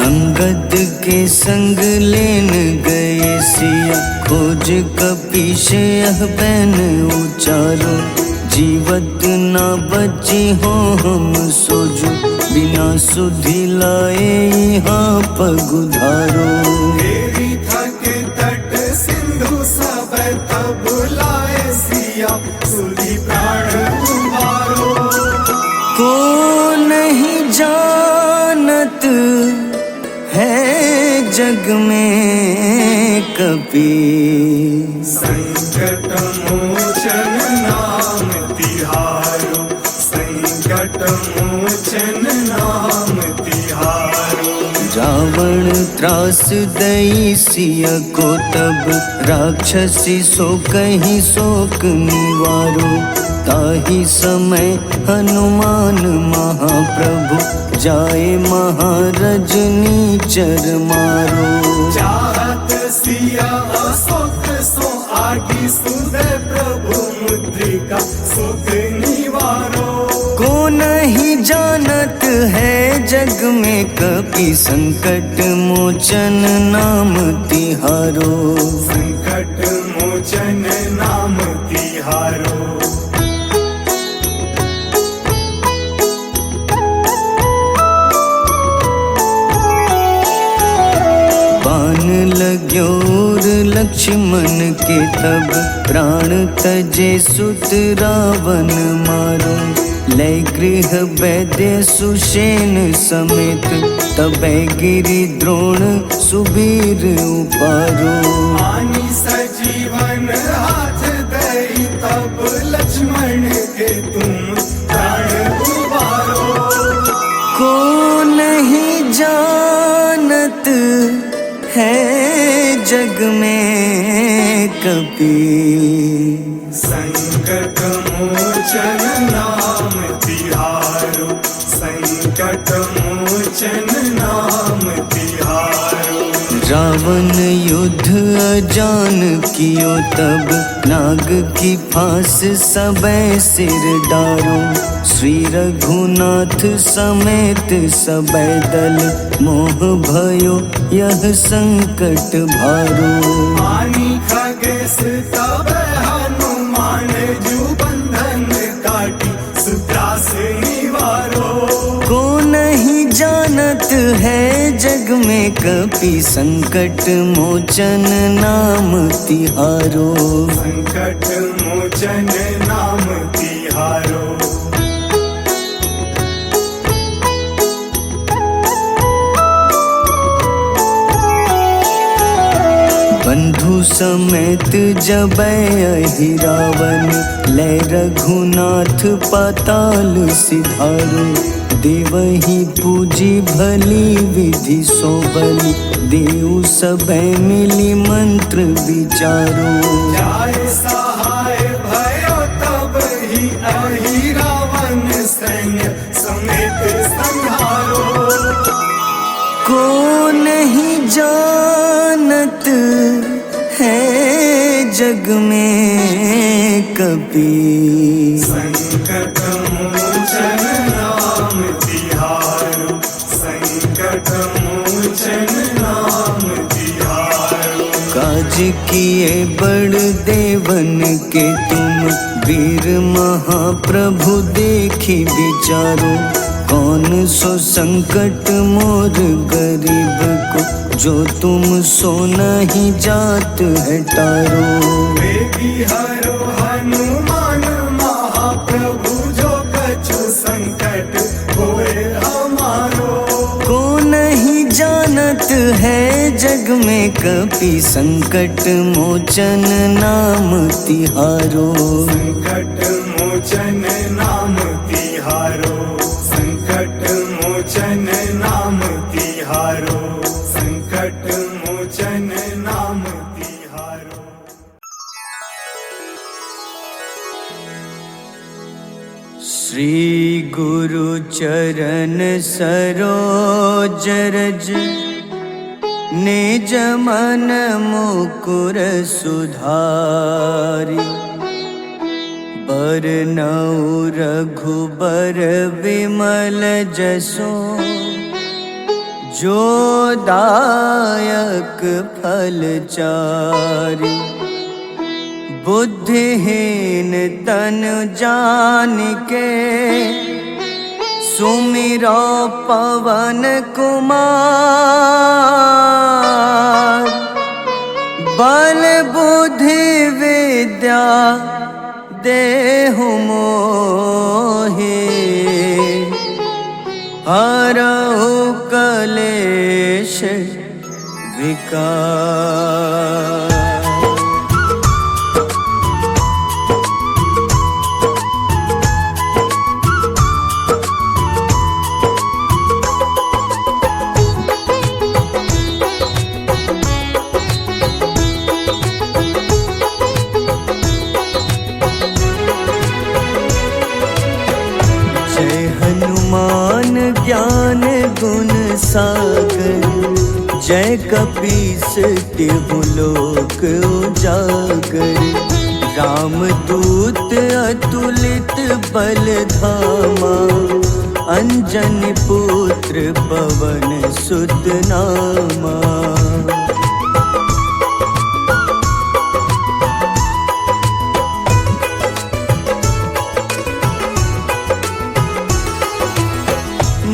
अंगद के संग लेन गए सिया, खोज कपीश यह बैन उचारो। जीवत ना बची हो हम सोजो, बिना सुधि लाए यहाँ पगुधारो। देवी थक तट सिंधु सब, तब लाए सिया सुधि प्राण उबारो। को नहीं जानत है जग में कपि, संकट मोचन नाम तिहारो। संकट मोचन नाम तिहारो। रावण त्रास दई सिया को तब, राक्षसी सो कहीं शोक निवारो। ताहि समय हनुमान महाप्रभु, जाए महारजनी चर मारो। चाहत सिया अशोक सो आगी, सुदय प्रभु मुद्रिका सुख निवारो। को नहीं जानत है जग में कपि, संकट मोचन नाम तिहारो। संकट मोचन नाम तिहारो। बाण लग्योर लक्ष्मण के तब, प्राण तजे सुत रावण मारो। लय गृह वैद्य सुषेण समेत, तबै गिरि द्रोण सुबीर उपारो। आनी सजीवन हाथ दई, तब लक्ष्मण के तुम प्राण उबारो। को नहीं जानत है जग में कपि, संकट मोचन नाम तिहारो। संकट मोचन नाम तिहारो। रावण युद्ध अजान कियो तब, नाग की फांस सबै सिर डारो। श्री रघुनाथ समेत सबै दल, मोह भयो यह संकट भारो। आनी खगेश तब हनुमान, जू बंधन काटी सुत्रास निवारो। को नहीं जानत है जग में में कपि संकट मोचन नाम तिहारो। संकट मोचन नाम तिहारो। बंधु समेत जबै अहि रावण, लै रघुनाथ पाताल सिधारो। देवहि पूजी भली विधि सो बलि, देव सबै मिली मंत्र विचारो। जाय सहाय भयो तब ही अहि रावण, सैन्य समेत संहारो। को नहीं जानत है जग में कपि, संकट मोचन नाम तिहारो। संकट मोचन नाम तिहारो। काज किए बड़ देवन के तुम, वीर महाप्रभु देखी विचारो। कौन सो संकट मोर गरीब को, जो तुम सो नहीं जात है टारो। बेगी हरो हनुमान महाप्रभु, जो कछु संकट होए हमारो। को नहीं जानत है जग में कपि, संकट मोचन नाम तिहारो। संकट मोचन नाम तिहारो। संकट मोचन नाम तिहारो। संकट मोचन नाम तिहारो। श्री गुरु चरण सरोज रज, निज मन मुकुर सुधारि। बरनउँ रघुबर विमल जसो, जो दायक फल चारि। बुद्धिहीन तन जानिके, सुमिरो पवन कुमार। बल बुद्धि विद्या देहु मोहि, हरहु कलेश विकार। ज्ञान गुण सागर, जय कपीस तिहु लोक उजागर। रामदूत अतुलित बल धामा, अंजनी पुत्र पवन सुत नामा।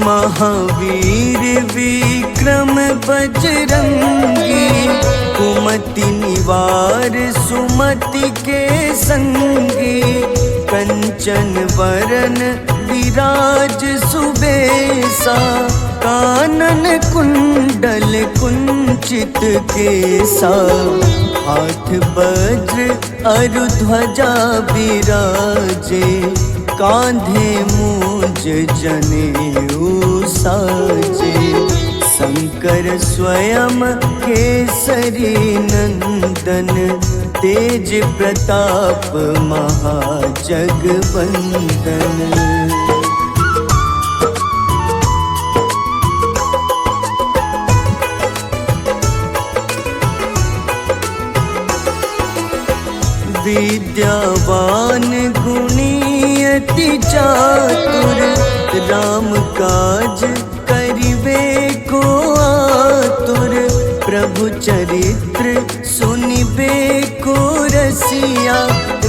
महावीर विक्रम बजरंगी, कुमति निवार सुमति के संगी। कंचन वरन विराज सुबेसा, कानन कुंडल कुंचित केसा। हाथ वज्र अरु ध्वजा विराजे, कांधे मूंज जनेऊ साजे। शंकर स्वयं केसरी नंदन, तेज प्रताप महाजगवंदन। विद्यावान गुणी अति चातुर, राम काज करिबे को आतुर। प्रभु चरित्र सुनिबे को रसिया,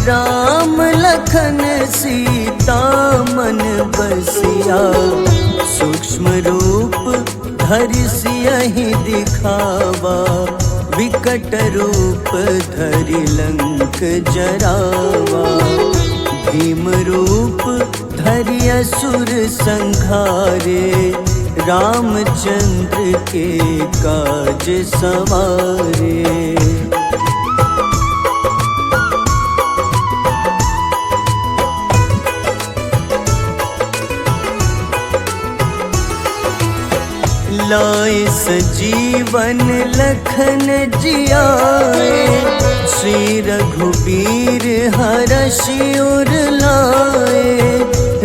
राम लखन सीता मन बसिया, सूक्ष्म रूप धरि सियहि दिखावा, विकट रूप धरि लंक जरावा। भीम रूप धरि असुर संहारे, रामचंद्र के काज सवारे। लाए सजीवन लखन जियाए, श्री रघुबीर हरषि उर लाए।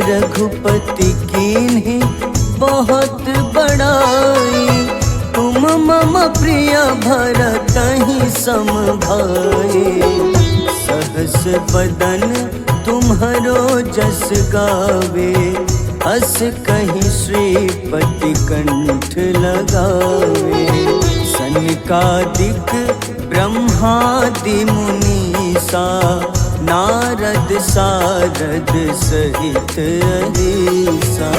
रघुपति कीन्ही बहुत बड़ाई, तुम मम प्रिय भरतहि सम भाई। सहस बदन तुम्हरो जस गावे, अस कहीं श्रीपति कंठ लगावे। सनकादिक ब्रह्मादि मुनीसा, नारद सारद सहित अहिसा।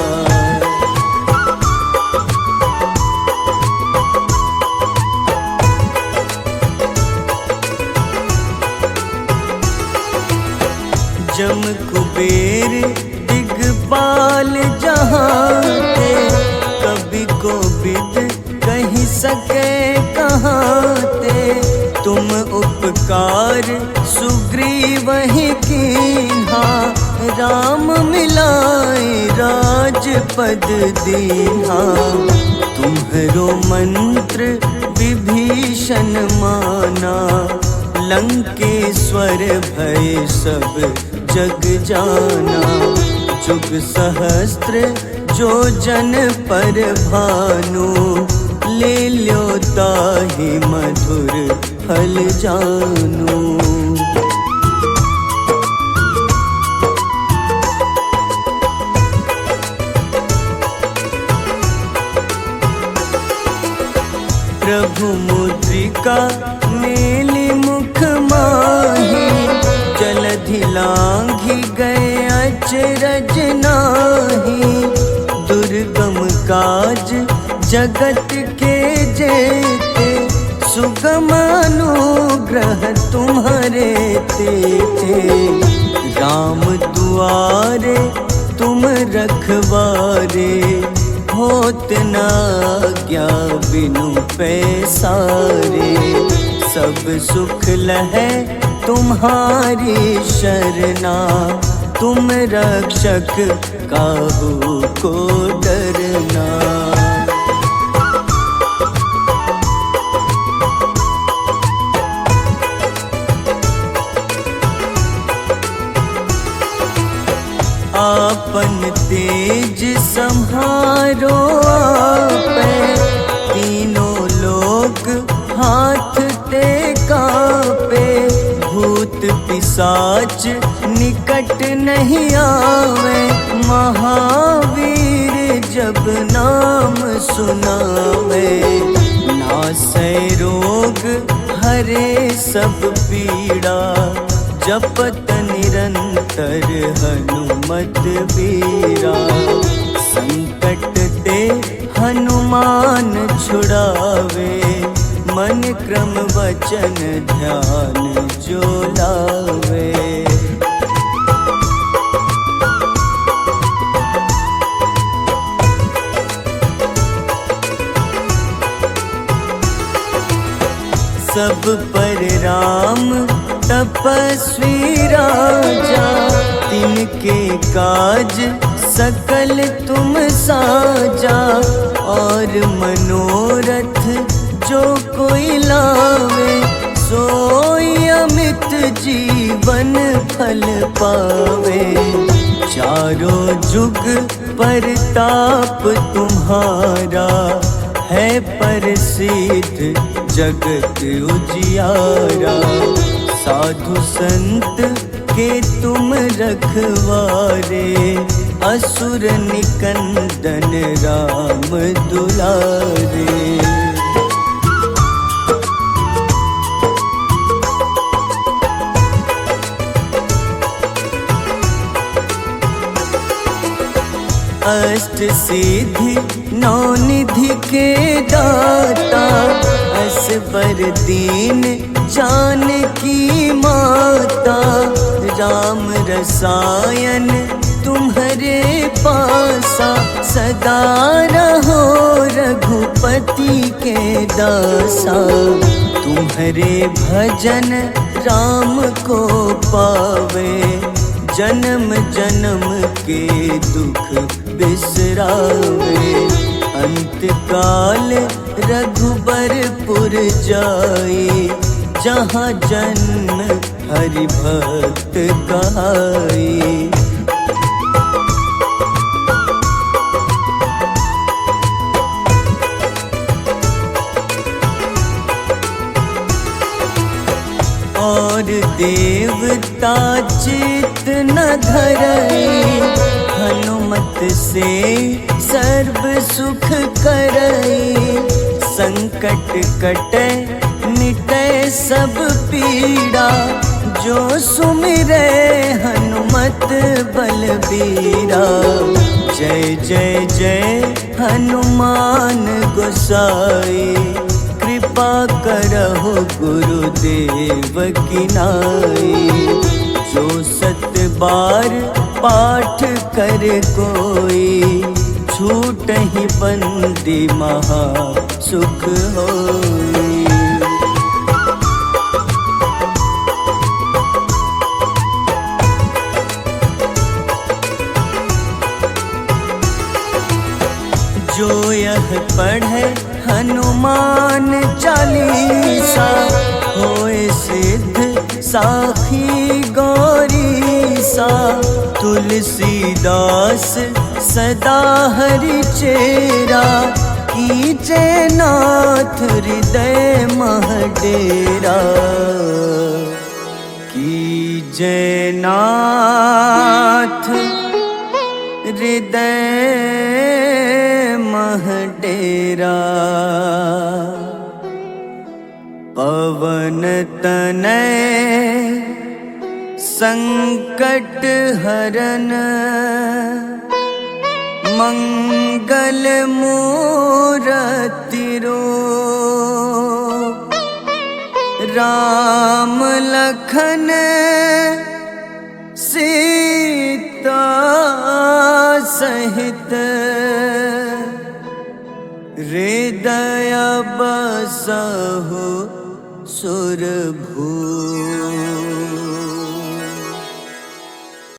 जम कुबेर दिगपाल जहाते, कवि कोविद कहि सके कहाते। तुम उपकार सुग्रीवहि कीन्हा, राम मिलाए राजपद दीन्हा। तुम्हरो मंत्र विभीषण माना, लंकेश्वर भय सब जग जाना। जुग सहस्त्र जो जन पर भानु, ले ल्यो ताहि मधुर फल जानू। प्रभु मुद्रिका मेली मुख माही, जलधि लांघि गए अचरज नाही। दुर्गम काज जगत के जेते, सुगम अनुग्रह तुम्हारे तेते। राम दुआरे तुम रखवारे, होत न आज्ञा बिनु पैसारे। सब सुख लहै तुम्हारी शरणा, तुम रक्षक काहू को डरना। आपन तेज सम्हारो आपै, तीनों लोक हाथ ते कापे। भूत पिशाच निकट नहीं आवे, महावीर जब नाम सुनावे। नासै रोग हरे सब पीड़ा, जपत निरंतर हनुमत बीरा। संकट ते हनुमान छुड़ावे, मन क्रम वचन ध्यान जो लावे। सब पर राम तपस्वी राजा, तिनके काज सकल तुम साजा। और मनोरथ जो कोई लावे, सोई अमित जीवन फल पावे। चारों जुग परताप तुम्हारा, है प्रसिद्ध जगत उजियारा। साधु संत के तुम रखवारे, असुर निकंदन राम दुलारे। अष्ट सिद्धि नौ निधि के दाता, असबर दीन जानकी माता, राम रसायन तुम्हारे पासा, सदा रहो रघुपति के दासा। तुम्हारे भजन राम को पावे, जन्म जन्म के दुख बिसरावे। अंत काल रघुबरपुर जाई, जहाँ जन्म हरि भक्त कहाई। और देवता चित न धरई, हनुमत से सर्व सुख करई। संकट कटे मिटे सब पीड़ा, जो सुमिरे हनुमत बलबीरा। जय जय जय हनुमान गोसाई, कृपा करहु गुरुदेव की नाई। जो सत बार पाठ कर कोई, छूटहि बंदी महा सुख होई। जो यह पढ़े हनुमान चालीसा, होए सिद्ध साखी गौरीसा। तुलसीदास सदा हरि चेरा, कीजे नाथ हृदय मह डेरा। कीजे नाथ हृदय मह डेरा। पवन तनय संकट हरन, मंगल मूरति रूप। राम लखन सीता सहित, हृदय बसहु सुरभूप।